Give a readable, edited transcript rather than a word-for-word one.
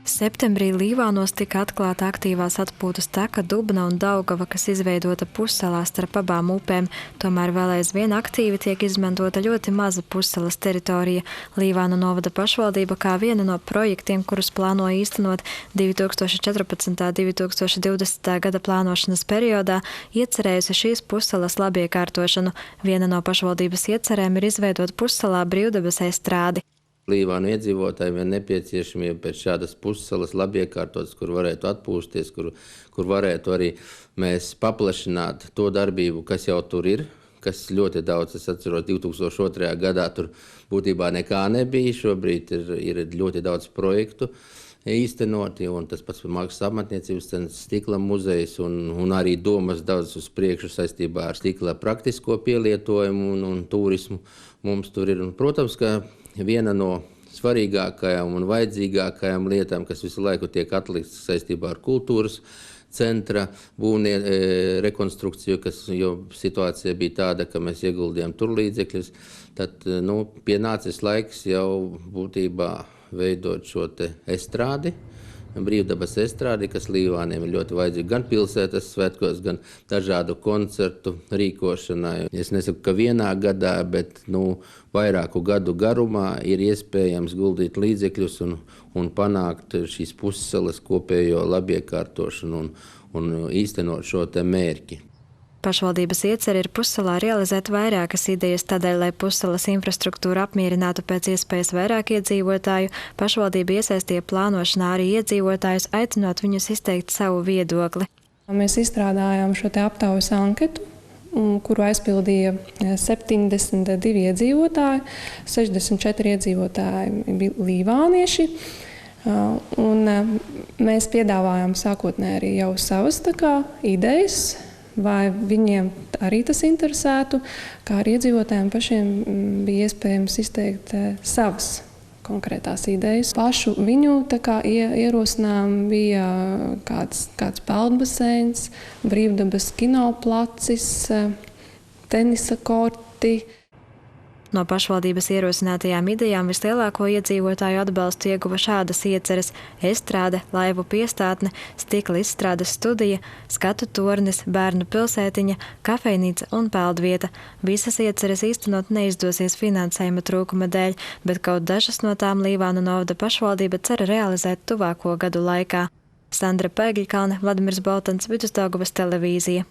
Septembrī Līvānos tika atklāta aktīvās atpūtas teka Dubna un Daugava, kas izveidota pussalā starp abām upēm. Tomēr vēl aizvien aktīvi tiek izmantota ļoti maza pussalas teritorija. Līvānu novada pašvaldība kā viena no projektiem, kurus plāno īstenot 2014. un 2020. gada plānošanas periodā, iecerējusi šīs pussalas labiekārtošanu. Viena no pašvaldības iecerēm ir izveidot pussalā brīvdabas estrādi. Līvānu iedzīvotājiem ir nepieciešamība pēc šādas pussalas labiekārtotas, kur varētu atpūsties, kur varētu arī mēs paplašināt to darbību, kas jau tur ir, kas ļoti daudz, es atceros, 2002. gadā tur būtībā nekā nebija, šobrīd ir ļoti daudz projektu īstenoti, un tas pats mākslas apmetniecības centrs, stikla muzejs un arī domas daudz uz priekšu saistībā ar stikla praktisko pielietojumu un turismu mums tur ir. Un, protams, ka viena no svarīgākajām un vajadzīgākajām lietām, kas visu laiku tiek atlikts saistībā ar kultūras centra rekonstrukciju, jo situācija bija tāda, ka mēs ieguldījām tur līdzekļus, tad pienācis laiks jau būtībā veidot šo te estrādi, brīvdabas estrādi, kas Līvāniem ir ļoti vajadzīga gan pilsētas svētkos, gan dažādu koncertu rīkošanai. Es nesaku, ka vienā gadā, bet vairāku gadu garumā ir iespējams guldīt līdzekļus un panākt šīs pussalas kopējo labiekārtošanu un īstenot šo te mērķi. Pašvaldības iecere ir pussalā realizēt vairākas idejas, tādēļ, lai pussalas infrastruktūra apmierinātu pēc iespējas vairāk iedzīvotāju, pašvaldība iesaistīja plānošanā arī iedzīvotājus, aicinot viņus izteikt savu viedokli. Mēs izstrādājām šo te aptaujas anketu, kuru aizpildīja 72 iedzīvotāji, 64 iedzīvotāji bija līvānieši. Un mēs piedāvājām sākotnēji arī jau savas idejas, vai viņiem arī tas interesētu, kā arī iedzīvotājiem pašiem bija iespējams izteikt savas konkrētās idejas. Pašu viņu ierosinājumi bija kāds peldbaseins, brīvdabas kinoplacis, tenisa korti. No pašvaldības ierosinātajām idejām vislielāko iedzīvotāju atbalstu ieguva šādas ieceres – estrāde, laivu piestātne, stikla izstrādes studija, skatu tornis, bērnu pilsētiņa, kafejnīca un peldvieta. Visas ieceres īstenot neizdosies finansējuma trūkuma dēļ, bet kaut dažas no tām Līvānu novada pašvaldība cer realizēt tuvāko gadu laikā. Sandra Pēgļkalne, Vladimirs Boltans, Vidusdaugavas televīzija.